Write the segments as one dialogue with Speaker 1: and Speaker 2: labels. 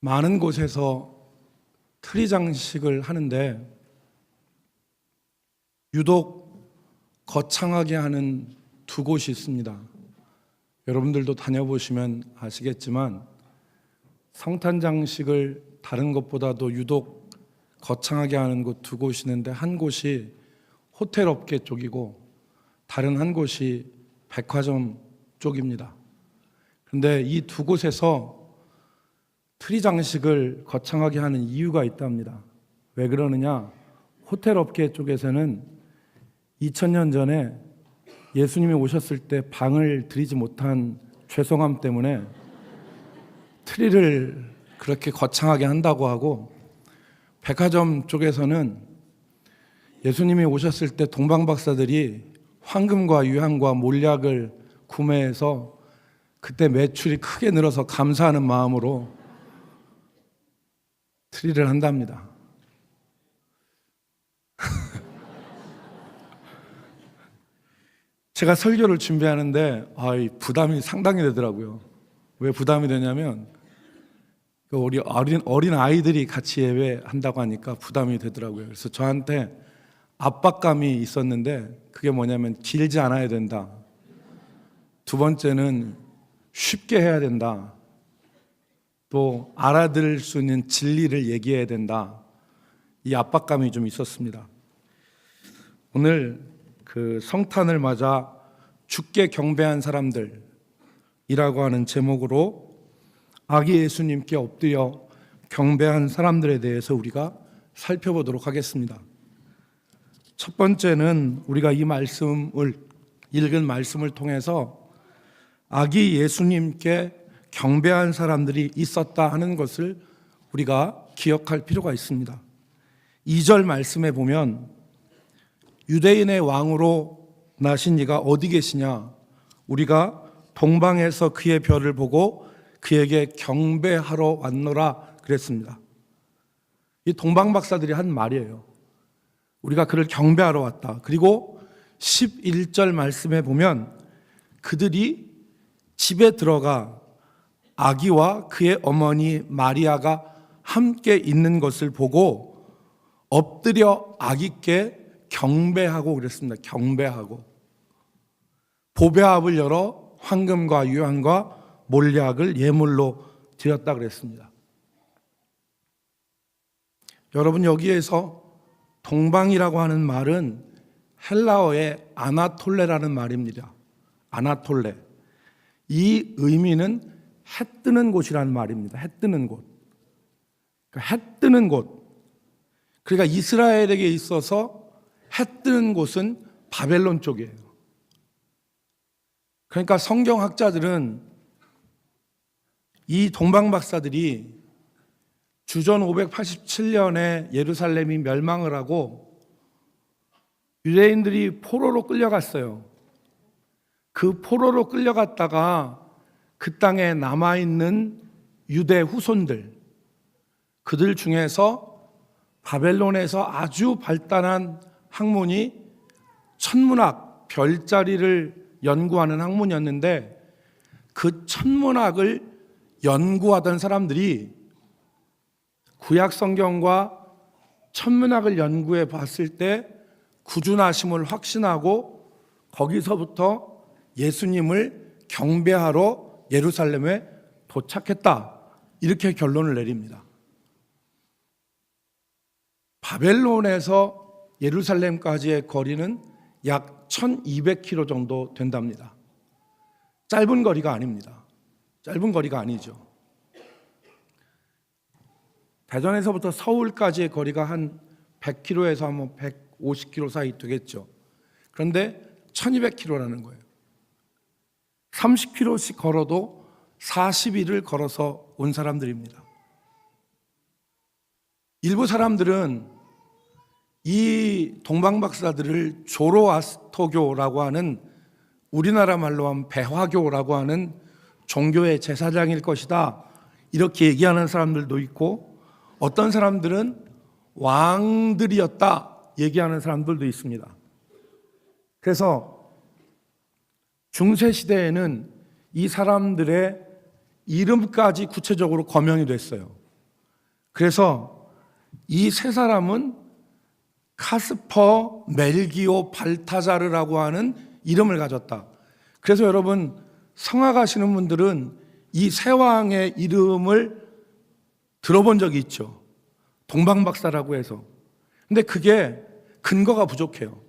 Speaker 1: 많은 곳에서 트리 장식을 하는데 유독 거창하게 하는 두 곳이 있습니다. 여러분들도 다녀보시면 아시겠지만 성탄 장식을 다른 것보다도 유독 거창하게 하는 곳 두 곳이 있는데, 한 곳이 호텔 업계 쪽이고 다른 한 곳이 백화점 쪽입니다. 그런데 이 두 곳에서 트리 장식을 거창하게 하는 이유가 있답니다. 왜 그러느냐? 호텔 업계 쪽에서는 2000년 전에 예수님이 오셨을 때 방을 드리지 못한 죄송함 때문에 트리를 그렇게 거창하게 한다고 하고, 백화점 쪽에서는 예수님이 오셨을 때 동방박사들이 황금과 유향과 몰약을 구매해서 그때 매출이 크게 늘어서 감사하는 마음으로 트리를 한답니다. 제가 설교를 준비하는데 부담이 상당히 되더라고요. 왜 부담이 되냐면 우리 어린 아이들이 같이 예배한다고 하니까 부담이 되더라고요. 그래서 저한테 압박감이 있었는데, 그게 뭐냐면 길지 않아야 된다. 두 번째는 쉽게 해야 된다. 또 알아들을 수 있는 진리를 얘기해야 된다. 이 압박감이 좀 있었습니다. 오늘 그 성탄을 맞아 주께 경배한 사람들이라고 하는 제목으로 아기 예수님께 엎드려 경배한 사람들에 대해서 우리가 살펴보도록 하겠습니다. 첫 번째는 우리가 이 말씀을 읽은 말씀을 통해서 아기 예수님께 경배한 사람들이 있었다 하는 것을 우리가 기억할 필요가 있습니다. 2절 말씀에 보면 유대인의 왕으로 나신 이가 어디 계시냐? 우리가 동방에서 그의 별을 보고 그에게 경배하러 왔노라 그랬습니다. 이 동방박사들이 한 말이에요. 우리가 그를 경배하러 왔다. 그리고 11절 말씀에 보면 그들이 집에 들어가 아기와 그의 어머니 마리아가 함께 있는 것을 보고 엎드려 아기께 경배하고 그랬습니다. 경배하고 보배압을 열어 황금과 유향과 몰약을 예물로 드렸다 그랬습니다. 여러분, 여기에서 동방이라고 하는 말은 헬라어의 아나톨레라는 말입니다. 아나톨레. 이 의미는 해 뜨는 곳이라는 말입니다. 해 뜨는 곳. 그러니까 해 뜨는 곳. 그러니까 이스라엘에게 있어서 해 뜨는 곳은 바벨론 쪽이에요. 그러니까 성경학자들은 이 동방박사들이 주전 587년에 예루살렘이 멸망을 하고 유대인들이 포로로 끌려갔어요. 그 포로로 끌려갔다가 그 땅에 남아있는 유대 후손들, 그들 중에서 바벨론에서 아주 발달한 학문이 천문학, 별자리를 연구하는 학문이었는데, 그 천문학을 연구하던 사람들이 구약 성경과 천문학을 연구해 봤을 때 구주나심을 확신하고 거기서부터 예수님을 경배하러 예루살렘에 도착했다. 이렇게 결론을 내립니다. 바벨론에서 예루살렘까지의 거리는 약 1200km 정도 된답니다. 짧은 거리가 아닙니다. 짧은 거리가 아니죠. 대전에서부터 서울까지의 거리가 한 100km에서 한 150km 사이 되겠죠. 그런데 1200km라는 거예요. 30km씩 걸어도 40일을 걸어서 온 사람들입니다. 일부 사람들은 이 동방박사들을 조로아스터교라고 하는, 우리나라 말로 하면 배화교라고 하는 종교의 제사장일 것이다, 이렇게 얘기하는 사람들도 있고, 어떤 사람들은 왕들이었다 얘기하는 사람들도 있습니다. 그래서 중세시대에는 이 사람들의 이름까지 구체적으로 거명이 됐어요. 그래서 이 세 사람은 카스퍼 멜기오 발타자르라고 하는 이름을 가졌다. 그래서 여러분 성악하시는 분들은 이 세 왕의 이름을 들어본 적이 있죠. 동방박사라고 해서. 근데 그게 근거가 부족해요.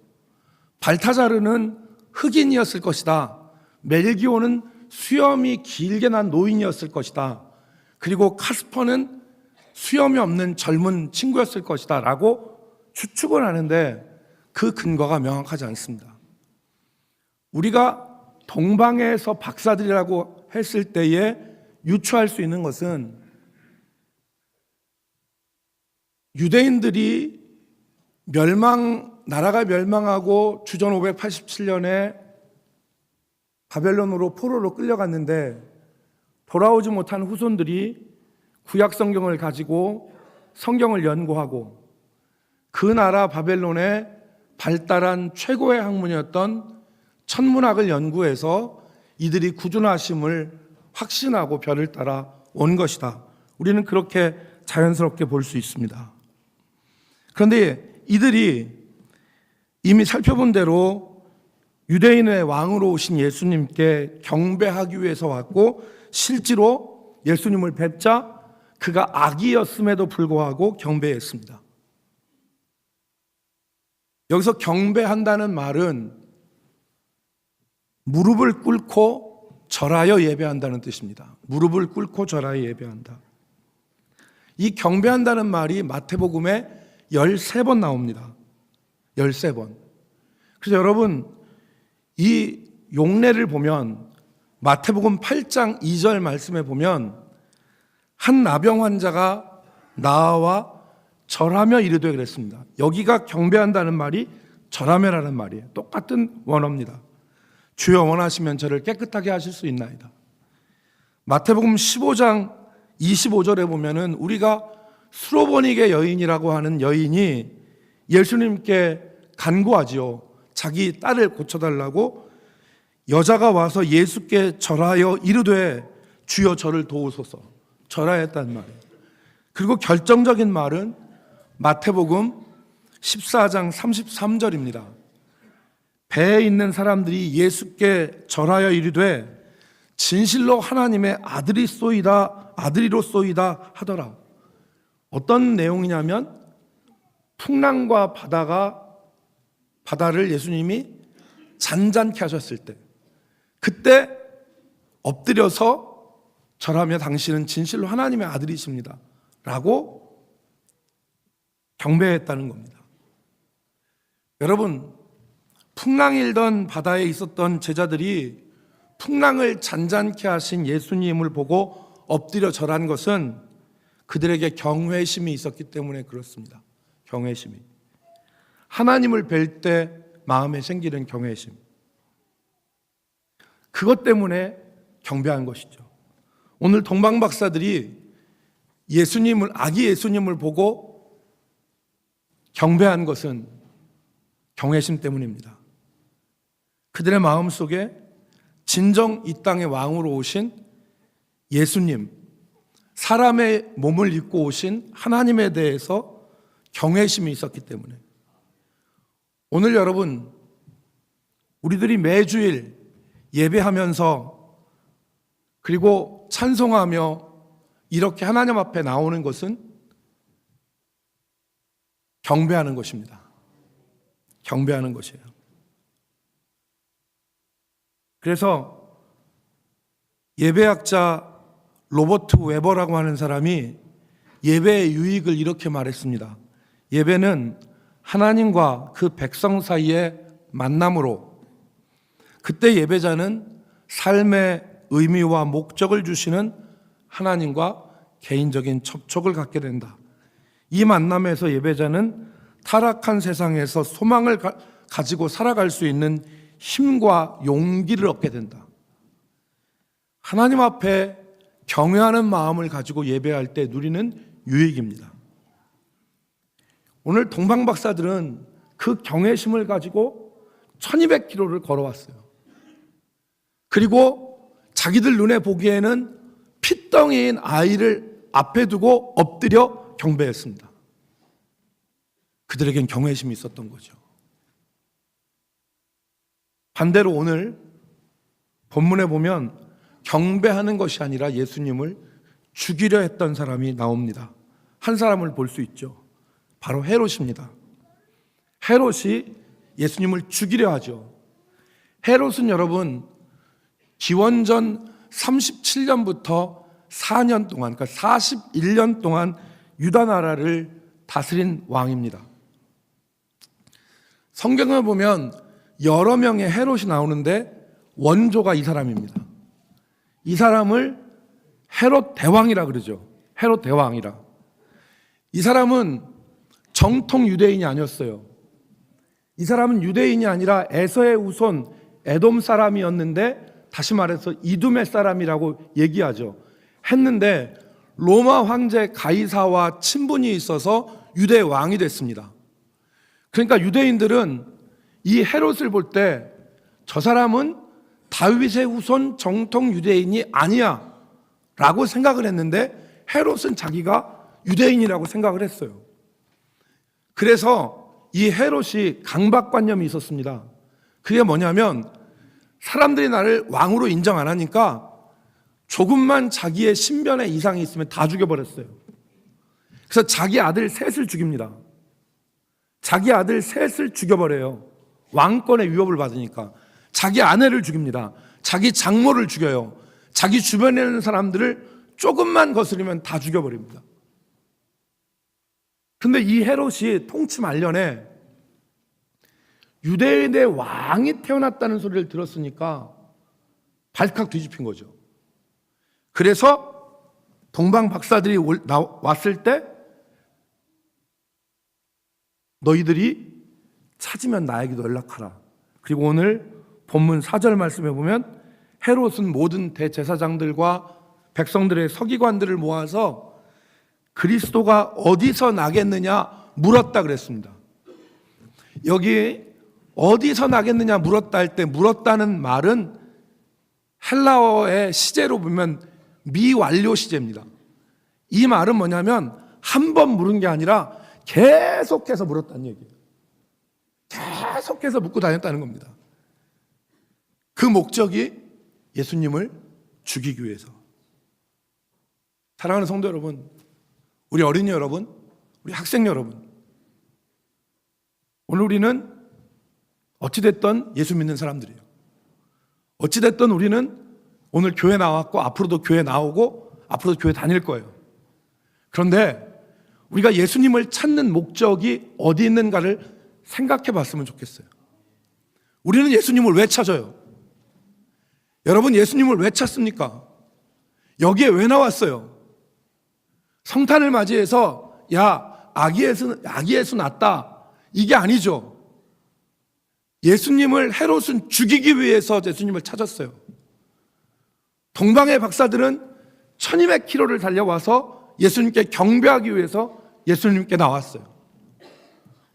Speaker 1: 발타자르는 흑인이었을 것이다. 멜기오는 수염이 길게 난 노인이었을 것이다. 그리고 카스퍼는 수염이 없는 젊은 친구였을 것이다 라고 추측을 하는데 그 근거가 명확하지 않습니다. 우리가 동방에서 박사들이라고 했을 때에 유추할 수 있는 것은 유대인들이 나라가 멸망하고 주전 587년에 바벨론으로 포로로 끌려갔는데 돌아오지 못한 후손들이 구약 성경을 가지고 성경을 연구하고 그 나라 바벨론에 발달한 최고의 학문이었던 천문학을 연구해서 이들이 구준하심을 확신하고 별을 따라 온 것이다. 우리는 그렇게 자연스럽게 볼 수 있습니다. 그런데 이들이 이미 살펴본 대로 유대인의 왕으로 오신 예수님께 경배하기 위해서 왔고 실제로 예수님을 뵙자 그가 아기였음에도 불구하고 경배했습니다. 여기서 경배한다는 말은 무릎을 꿇고 절하여 예배한다는 뜻입니다. 무릎을 꿇고 절하여 예배한다. 이 경배한다는 말이 마태복음에 13번 나옵니다. 13번. 그래서 여러분 이 용례를 보면 마태복음 8장 2절 말씀에 보면 한 나병 환자가 나와 절하며 이르되 그랬습니다. 여기가 경배한다는 말이 절하며라는 말이에요. 똑같은 원어입니다. 주여 원하시면 저를 깨끗하게 하실 수 있나이다. 마태복음 15장 25절에 보면은 우리가 수로보니게 여인이라고 하는 여인이 예수님께 간구하지요. 자기 딸을 고쳐달라고 여자가 와서 예수께 절하여 이르되 주여 저를 도우소서 절하였단 말이에요. 그리고 결정적인 말은 마태복음 14장 33절입니다. 배에 있는 사람들이 예수께 절하여 이르되 진실로 하나님의 아들이로소이다 하더라. 어떤 내용이냐면 풍랑과 바다를 예수님이 잔잔케 하셨을 때 그때 엎드려서 절하며 당신은 진실로 하나님의 아들이십니다 라고 경배했다는 겁니다. 여러분 풍랑이 일던 바다에 있었던 제자들이 풍랑을 잔잔케 하신 예수님을 보고 엎드려 절한 것은 그들에게 경외심이 있었기 때문에 그렇습니다. 경외심이. 하나님을 뵐 때 마음에 생기는 경외심. 그것 때문에 경배한 것이죠. 오늘 동방박사들이 아기 예수님을 보고 경배한 것은 경외심 때문입니다. 그들의 마음속에 진정 이 땅의 왕으로 오신 예수님, 사람의 몸을 입고 오신 하나님에 대해서 경외심이 있었기 때문에 오늘 여러분 우리들이 매주일 예배하면서 그리고 찬송하며 이렇게 하나님 앞에 나오는 것은 경배하는 것입니다. 경배하는 것이에요. 그래서 예배학자 로버트 웨버라고 하는 사람이 예배의 유익을 이렇게 말했습니다. 예배는 하나님과 그 백성 사이의 만남으로 그때 예배자는 삶의 의미와 목적을 주시는 하나님과 개인적인 접촉을 갖게 된다. 이 만남에서 예배자는 타락한 세상에서 소망을 가지고 살아갈 수 있는 힘과 용기를 얻게 된다. 하나님 앞에 경외하는 마음을 가지고 예배할 때 누리는 유익입니다. 오늘 동방박사들은 그 경외심을 가지고 1200km를 걸어왔어요. 그리고 자기들 눈에 보기에는 핏덩이인 아이를 앞에 두고 엎드려 경배했습니다. 그들에겐 경외심이 있었던 거죠. 반대로 오늘 본문에 보면 경배하는 것이 아니라 예수님을 죽이려 했던 사람이 나옵니다. 한 사람을 볼 수 있죠. 바로 헤롯입니다. 헤롯이 예수님을 죽이려 하죠. 헤롯은 여러분 기원전 37년부터 4년 동안, 그러니까 41년 동안 유다 나라를 다스린 왕입니다. 성경을 보면 여러 명의 헤롯이 나오는데 원조가 이 사람입니다. 이 사람을 헤롯 대왕이라 그러죠. 헤롯 대왕이라. 이 사람은 정통 유대인이 아니었어요. 이 사람은 유대인이 아니라 에서의 후손 에돔 사람이었는데, 다시 말해서 이두메 사람이라고 얘기하죠. 했는데 로마 황제 가이사와 친분이 있어서 유대 왕이 됐습니다. 그러니까 유대인들은 이 헤롯을 볼 때 저 사람은 다윗의 후손 정통 유대인이 아니야 라고 생각을 했는데, 헤롯은 자기가 유대인이라고 생각을 했어요. 그래서 이 헤롯이 강박관념이 있었습니다. 그게 뭐냐면 사람들이 나를 왕으로 인정 안 하니까 조금만 자기의 신변에 이상이 있으면 다 죽여버렸어요. 그래서 자기 아들 셋을 죽입니다. 자기 아들 셋을 죽여버려요. 왕권의 위협을 받으니까. 자기 아내를 죽입니다. 자기 장모를 죽여요. 자기 주변에 있는 사람들을 조금만 거스르면 다 죽여버립니다. 근데 이 헤롯이 통치 말년에 유대인의 왕이 태어났다는 소리를 들었으니까 발칵 뒤집힌 거죠. 그래서 동방 박사들이 왔을 때 너희들이 찾으면 나에게도 연락하라. 그리고 오늘 본문 4절 말씀에 보면 헤롯은 모든 대제사장들과 백성들의 서기관들을 모아서 그리스도가 어디서 나겠느냐 물었다 그랬습니다. 여기 어디서 나겠느냐 물었다 할 때 물었다는 말은 헬라어의 시제로 보면 미완료 시제입니다. 이 말은 뭐냐면 한 번 물은 게 아니라 계속해서 물었다는 얘기예요. 계속해서 묻고 다녔다는 겁니다. 그 목적이 예수님을 죽이기 위해서. 사랑하는 성도 여러분, 우리 어린이 여러분, 우리 학생 여러분, 오늘 우리는 어찌됐든 예수 믿는 사람들이에요. 어찌됐든 우리는 오늘 교회 나왔고 앞으로도 교회 나오고 앞으로도 교회 다닐 거예요. 그런데 우리가 예수님을 찾는 목적이 어디 있는가를 생각해 봤으면 좋겠어요. 우리는 예수님을 왜 찾아요? 여러분, 예수님을 왜 찾습니까? 여기에 왜 나왔어요? 성탄을 맞이해서 야, 아기 예수 낳았다, 이게 아니죠. 예수님을 헤롯은 죽이기 위해서 예수님을 찾았어요. 동방의 박사들은 1200km를 달려와서 예수님께 경배하기 위해서 예수님께 나왔어요.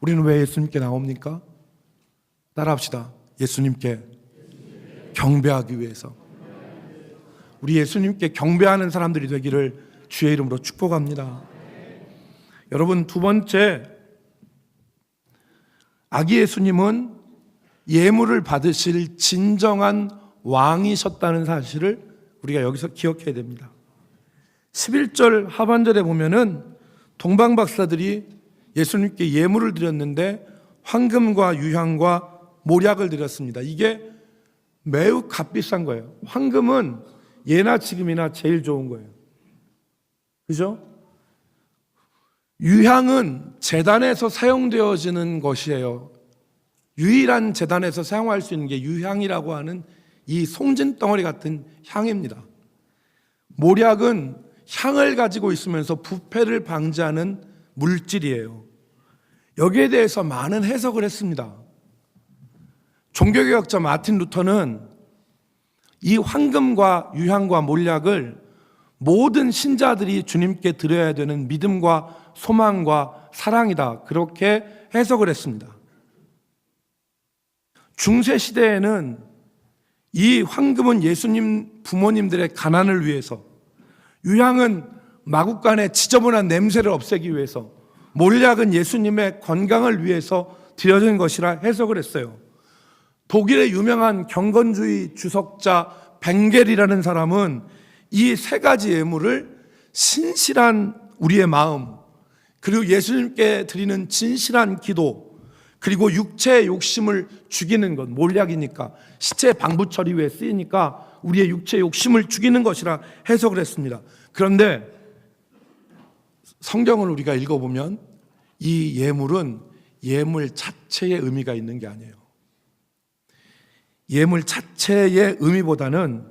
Speaker 1: 우리는 왜 예수님께 나옵니까? 따라합시다. 예수님께 경배하기 위해서. 우리 예수님께 경배하는 사람들이 되기를 주의 이름으로 축복합니다. 여러분, 두 번째, 아기 예수님은 예물을 받으실 진정한 왕이셨다는 사실을 우리가 여기서 기억해야 됩니다. 11절 하반절에 보면은 동방 박사들이 예수님께 예물을 드렸는데 황금과 유향과 몰약을 드렸습니다. 이게 매우 값비싼 거예요. 황금은 예나 지금이나 제일 좋은 거예요. 그죠? 유향은 제단에서 사용되어지는 것이에요. 유일한 제단에서 사용할 수 있는 게 유향이라고 하는 이 송진 덩어리 같은 향입니다. 몰약은 향을 가지고 있으면서 부패를 방지하는 물질이에요. 여기에 대해서 많은 해석을 했습니다. 종교개혁자 마틴 루터는 이 황금과 유향과 몰약을 모든 신자들이 주님께 드려야 되는 믿음과 소망과 사랑이다, 그렇게 해석을 했습니다. 중세 시대에는 이 황금은 예수님 부모님들의 가난을 위해서, 유향은 마구간의 지저분한 냄새를 없애기 위해서, 몰약은 예수님의 건강을 위해서 드려진 것이라 해석을 했어요. 독일의 유명한 경건주의 주석자 벵겔이라는 사람은 이 세 가지 예물을 신실한 우리의 마음, 그리고 예수님께 드리는 진실한 기도, 그리고 육체의 욕심을 죽이는 것, 몰약이니까 시체 방부 처리 위에 쓰이니까 우리의 육체의 욕심을 죽이는 것이라 해석을 했습니다. 그런데 성경을 우리가 읽어보면 이 예물은 예물 자체의 의미가 있는 게 아니에요. 예물 자체의 의미보다는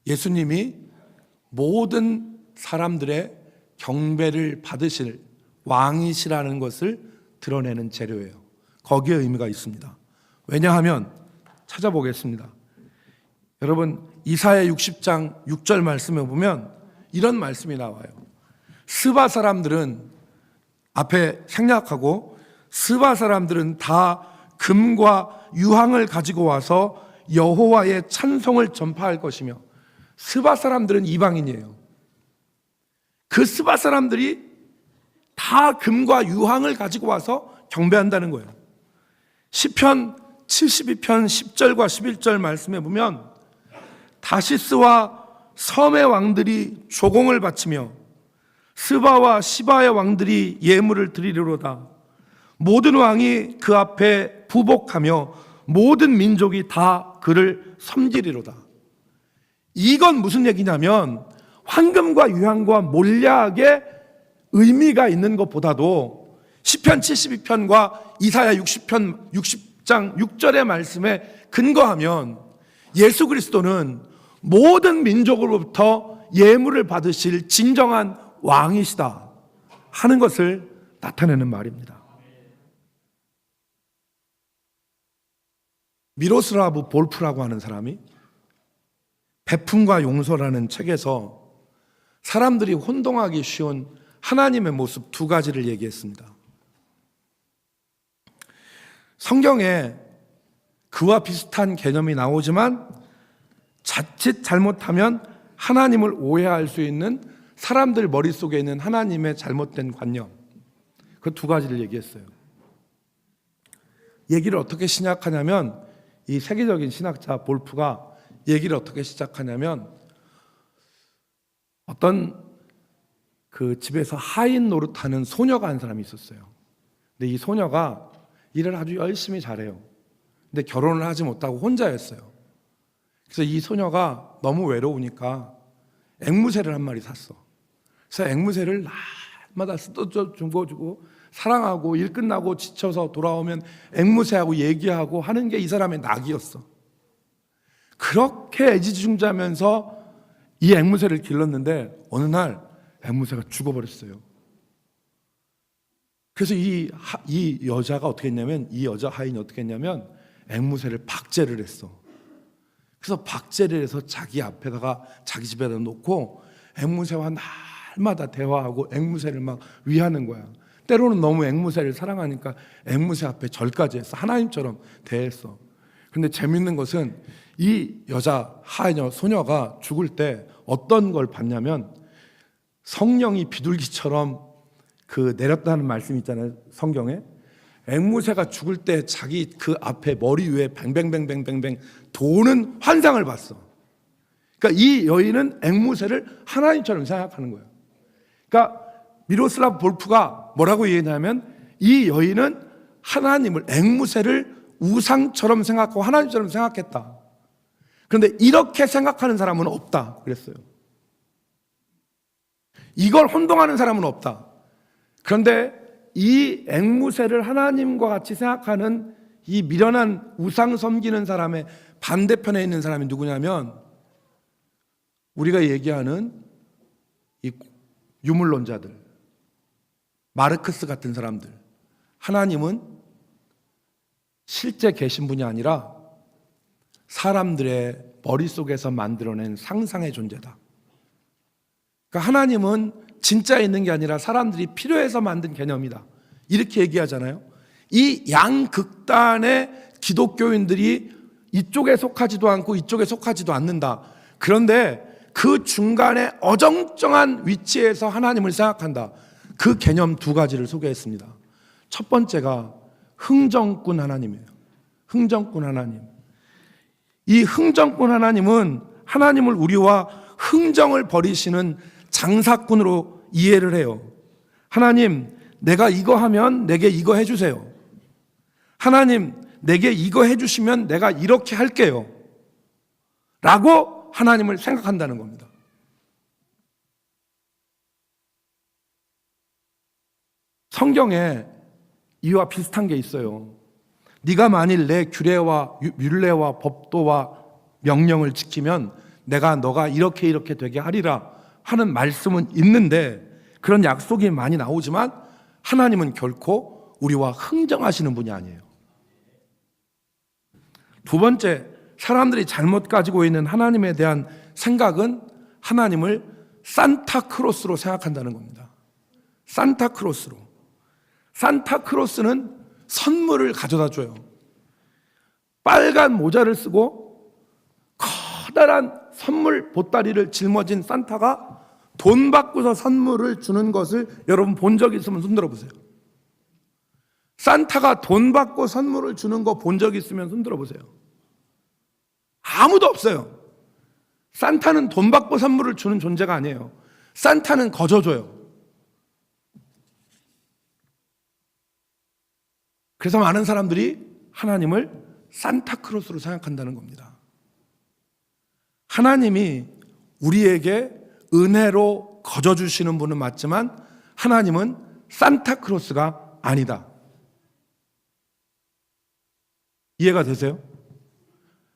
Speaker 1: 예수님이 모든 사람들의 경배를 받으실 왕이시라는 것을 드러내는 재료예요. 거기에 의미가 있습니다. 왜냐하면 찾아보겠습니다. 여러분, 이사야 60장 6절 말씀에 보면 이런 말씀이 나와요. 스바 사람들은, 앞에 생략하고, 스바 사람들은 다 금과 유황을 가지고 와서 여호와의 찬송을 전파할 것이며, 스바 사람들은 이방인이에요. 그 스바 사람들이 다 금과 유황을 가지고 와서 경배한다는 거예요. 시편 72편 10절과 11절 말씀에 보면 다시스와 섬의 왕들이 조공을 바치며 스바와 시바의 왕들이 예물을 드리리로다. 모든 왕이 그 앞에 부복하며 모든 민족이 다 그를 섬기리로다. 이건 무슨 얘기냐면 황금과 유황과 몰약의 의미가 있는 것보다도 시편 72편과 이사야 60장 6절의 말씀에 근거하면 예수 그리스도는 모든 민족으로부터 예물을 받으실 진정한 왕이시다 하는 것을 나타내는 말입니다. 미로슬라브 볼프라고 하는 사람이 베품과 용서라는 책에서 사람들이 혼동하기 쉬운 하나님의 모습 두 가지를 얘기했습니다. 성경에 그와 비슷한 개념이 나오지만 자칫 잘못하면 하나님을 오해할 수 있는 사람들 머릿속에 있는 하나님의 잘못된 관념, 그 두 가지를 얘기했어요. 얘기를 어떻게 시작하냐면, 이 세계적인 신학자 볼프가 얘기를 어떻게 시작하냐면, 어떤 그 집에서 하인 노릇하는 소녀가 한 사람이 있었어요. 근데 이 소녀가 일을 아주 열심히 잘해요. 근데 결혼을 하지 못하고 혼자였어요. 그래서 이 소녀가 너무 외로우니까 앵무새를 한 마리 샀어. 그래서 앵무새를 날마다 쓰다주고 사랑하고, 일 끝나고 지쳐서 돌아오면 앵무새하고 얘기하고 하는 게 이 사람의 낙이었어. 그렇게 애지중지하면서 이 앵무새를 길렀는데 어느 날 앵무새가 죽어버렸어요. 그래서 이 여자가 어떻게 했냐면, 이 여자 하인이 어떻게 했냐면 앵무새를 박제를 했어. 그래서 박제를 해서 자기 앞에다가, 자기 집에다 놓고 앵무새와 날마다 대화하고 앵무새를 막 위하는 거야. 때로는 너무 앵무새를 사랑하니까 앵무새 앞에 절까지 했어. 하나님처럼 대했어. 근데 재밌는 것은 이 여자 하인 소녀가 죽을 때 어떤 걸 봤냐면, 성령이 비둘기처럼 그 내렸다는 말씀이 있잖아요, 성경에. 앵무새가 죽을 때 자기 그 앞에 머리 위에 뱅뱅뱅뱅뱅뱅 도는 환상을 봤어. 그러니까 이 여인은 앵무새를 하나님처럼 생각하는 거예요. 그러니까 미로슬라브 볼프가 뭐라고 얘기하냐면, 이 여인은 하나님을, 앵무새를 우상처럼 생각하고 하나님처럼 생각했다. 그런데 이렇게 생각하는 사람은 없다 그랬어요. 이걸 혼동하는 사람은 없다. 그런데 이 앵무새를 하나님과 같이 생각하는 이 미련한 우상 섬기는 사람의 반대편에 있는 사람이 누구냐면, 우리가 얘기하는 이 유물론자들, 마르크스 같은 사람들. 하나님은 실제 계신 분이 아니라 사람들의 머릿속에서 만들어낸 상상의 존재다. 그러니까 하나님은 진짜 있는 게 아니라 사람들이 필요해서 만든 개념이다, 이렇게 얘기하잖아요. 이 양극단의 기독교인들이 이쪽에 속하지도 않고 이쪽에 속하지도 않는다. 그런데 그 중간에 어정쩡한 위치에서 하나님을 생각한다. 그 개념 두 가지를 소개했습니다. 첫 번째가 흥정꾼 하나님이에요. 흥정꾼 하나님. 이 흥정꾼 하나님은 하나님을 우리와 흥정을 벌이시는 장사꾼으로 이해를 해요. 하나님, 내가 이거 하면 내게 이거 해주세요. 하나님, 내게 이거 해주시면 내가 이렇게 할게요. 라고 하나님을 생각한다는 겁니다. 성경에 이와 비슷한 게 있어요. 네가 만일 내 규례와 율례와 법도와 명령을 지키면 내가 너가 이렇게 이렇게 되게 하리라 하는 말씀은 있는데, 그런 약속이 많이 나오지만 하나님은 결코 우리와 흥정하시는 분이 아니에요. 두 번째, 사람들이 잘못 가지고 있는 하나님에 대한 생각은 하나님을 산타크로스로 생각한다는 겁니다. 산타크로스로. 산타크로스는 선물을 가져다 줘요. 빨간 모자를 쓰고 커다란 선물 보따리를 짊어진 산타가 돈 받고서 선물을 주는 것을 여러분 본 적 있으면 손 들어보세요. 산타가 돈 받고 선물을 주는 거 본 적 있으면 손 들어보세요. 아무도 없어요. 산타는 돈 받고 선물을 주는 존재가 아니에요. 산타는 거저줘요. 그래서 많은 사람들이 하나님을 산타크로스로 생각한다는 겁니다. 하나님이 우리에게 은혜로 거저주시는 분은 맞지만 하나님은 산타크로스가 아니다. 이해가 되세요?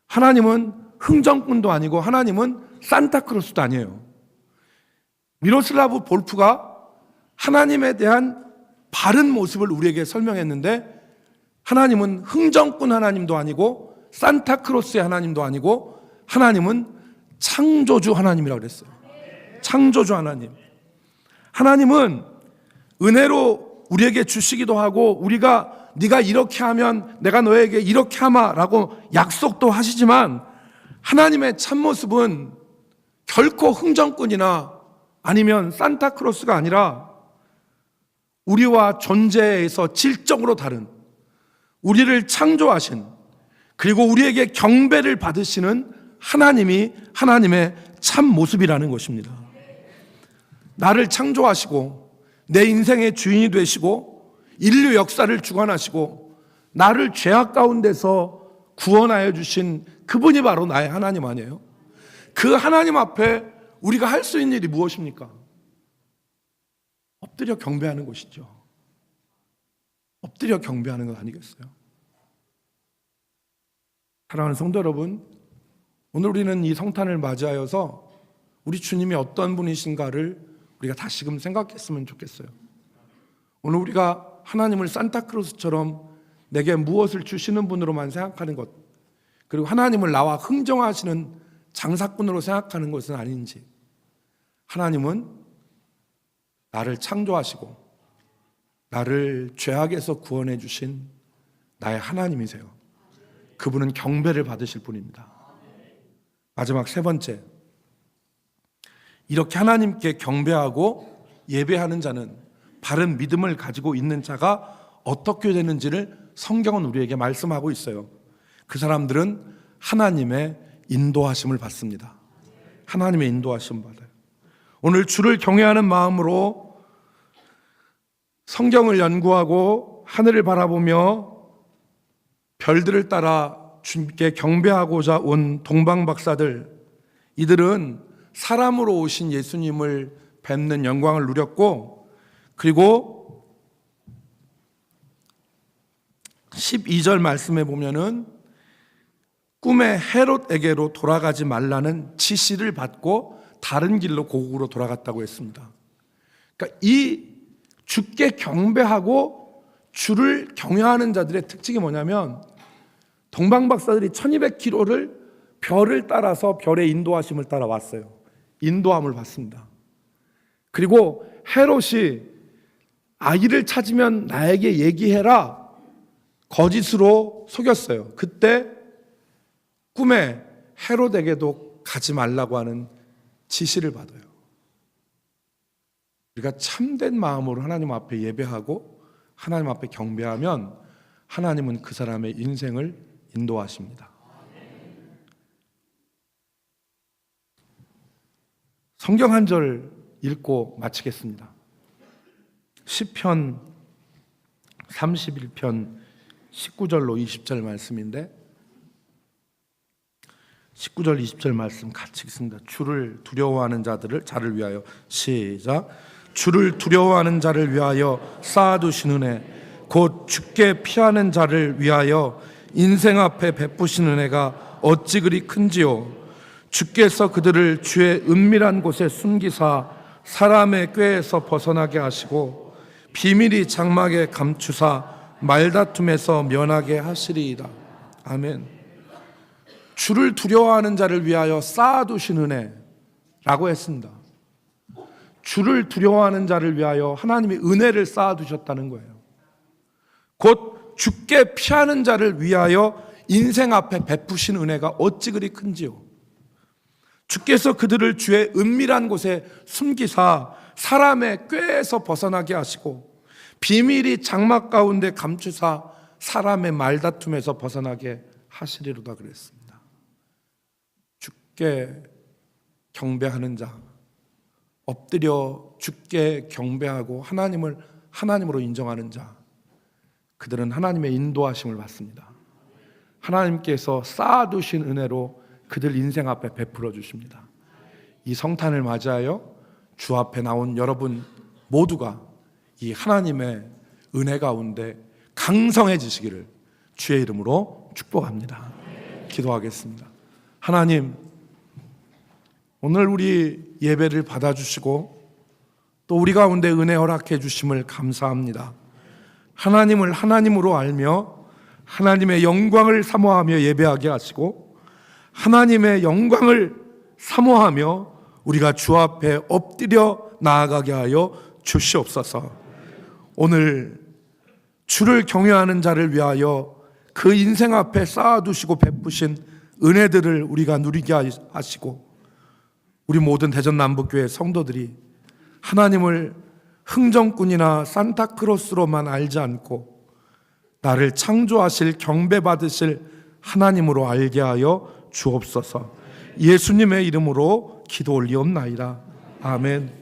Speaker 1: 하나님은 흥정꾼도 아니고 하나님은 산타크로스도 아니에요. 미로슬라브 볼프가 하나님에 대한 바른 모습을 우리에게 설명했는데, 하나님은 흥정꾼 하나님도 아니고 산타크로스의 하나님도 아니고 하나님은 창조주 하나님이라고 그랬어요. 창조주 하나님. 하나님은 은혜로 우리에게 주시기도 하고, 우리가 네가 이렇게 하면 내가 너에게 이렇게 하마라고 약속도 하시지만, 하나님의 참모습은 결코 흥정꾼이나 아니면 산타크로스가 아니라 우리와 존재에서 질적으로 다른, 우리를 창조하신, 그리고 우리에게 경배를 받으시는 하나님이 하나님의 참모습이라는 것입니다. 나를 창조하시고 내 인생의 주인이 되시고 인류 역사를 주관하시고 나를 죄악 가운데서 구원하여 주신 그분이 바로 나의 하나님 아니에요? 그 하나님 앞에 우리가 할 수 있는 일이 무엇입니까? 엎드려 경배하는 것이죠. 엎드려 경배하는 것 아니겠어요? 사랑하는 성도 여러분, 오늘 우리는 이 성탄을 맞이하여서 우리 주님이 어떤 분이신가를 우리가 다시금 생각했으면 좋겠어요. 오늘 우리가 하나님을 산타크로스처럼 내게 무엇을 주시는 분으로만 생각하는 것, 그리고 하나님을 나와 흥정하시는 장사꾼으로 생각하는 것은 아닌지, 하나님은 나를 창조하시고 나를 죄악에서 구원해 주신 나의 하나님이세요. 그분은 경배를 받으실 분입니다. 마지막 세 번째, 이렇게 하나님께 경배하고 예배하는 자는, 바른 믿음을 가지고 있는 자가 어떻게 되는지를 성경은 우리에게 말씀하고 있어요. 그 사람들은 하나님의 인도하심을 받습니다. 하나님의 인도하심을 받아요. 오늘 주를 경외하는 마음으로 성경을 연구하고 하늘을 바라보며 별들을 따라 주님께 경배하고자 온 동방박사들, 이들은 사람으로 오신 예수님을 뵙는 영광을 누렸고, 그리고 12절 말씀에 보면은 꿈에 헤롯에게로 돌아가지 말라는 지시를 받고 다른 길로 고국으로 돌아갔다고 했습니다. 그러니까 이 주께 경배하고 주를 경외하는 자들의 특징이 뭐냐면, 동방박사들이 1200km를 별을 따라서 별의 인도하심을 따라 왔어요. 인도함을 받습니다. 그리고 헤롯이 아기를 찾으면 나에게 얘기해라 거짓으로 속였어요. 그때 꿈에 헤롯에게도 가지 말라고 하는 지시를 받아요. 우리가 참된 마음으로 하나님 앞에 예배하고 하나님 앞에 경배하면 하나님은 그 사람의 인생을 인도하십니다. 성경 한 절 읽고 마치겠습니다. 시편 31편 19절로 20절 말씀인데 19절 20절 말씀 같이 읽습니다. 주를 두려워하는 자를 위하여 시작. 주를 두려워하는 자를 위하여 쌓아두신 은혜 곧 주께 피하는 자를 위하여 인생 앞에 베푸신 은혜가 어찌 그리 큰지요. 주께서 그들을 주의 은밀한 곳에 숨기사 사람의 꾀에서 벗어나게 하시고 비밀이 장막에 감추사 말다툼에서 면하게 하시리이다. 아멘. 주를 두려워하는 자를 위하여 쌓아두신 은혜라고 했습니다. 주를 두려워하는 자를 위하여 하나님이 은혜를 쌓아두셨다는 거예요. 곧 주께 피하는 자를 위하여 인생 앞에 베푸신 은혜가 어찌 그리 큰지요. 주께서 그들을 주의 은밀한 곳에 숨기사 사람의 꾀에서 벗어나게 하시고 비밀이 장막 가운데 감추사 사람의 말다툼에서 벗어나게 하시리로다 그랬습니다. 주께 경배하는 자, 엎드려 주께 경배하고 하나님을 하나님으로 인정하는 자, 그들은 하나님의 인도하심을 받습니다. 하나님께서 쌓아두신 은혜로 그들 인생 앞에 베풀어 주십니다. 이 성탄을 맞이하여 주 앞에 나온 여러분 모두가 이 하나님의 은혜 가운데 강성해지시기를 주의 이름으로 축복합니다. 기도하겠습니다. 하나님, 오늘 우리 예배를 받아주시고 또 우리 가운데 은혜 허락해 주심을 감사합니다. 하나님을 하나님으로 알며 하나님의 영광을 사모하며 예배하게 하시고 하나님의 영광을 사모하며 우리가 주 앞에 엎드려 나아가게 하여 주시옵소서. 오늘 주를 경외하는 자를 위하여 그 인생 앞에 쌓아두시고 베푸신 은혜들을 우리가 누리게 하시고 우리 모든 대전남북교회 성도들이 하나님을 흥정꾼이나 산타크로스로만 알지 않고 나를 창조하실 경배받으실 하나님으로 알게 하여 주옵소서. 예수님의 이름으로 기도 올리옵나이다. 아멘.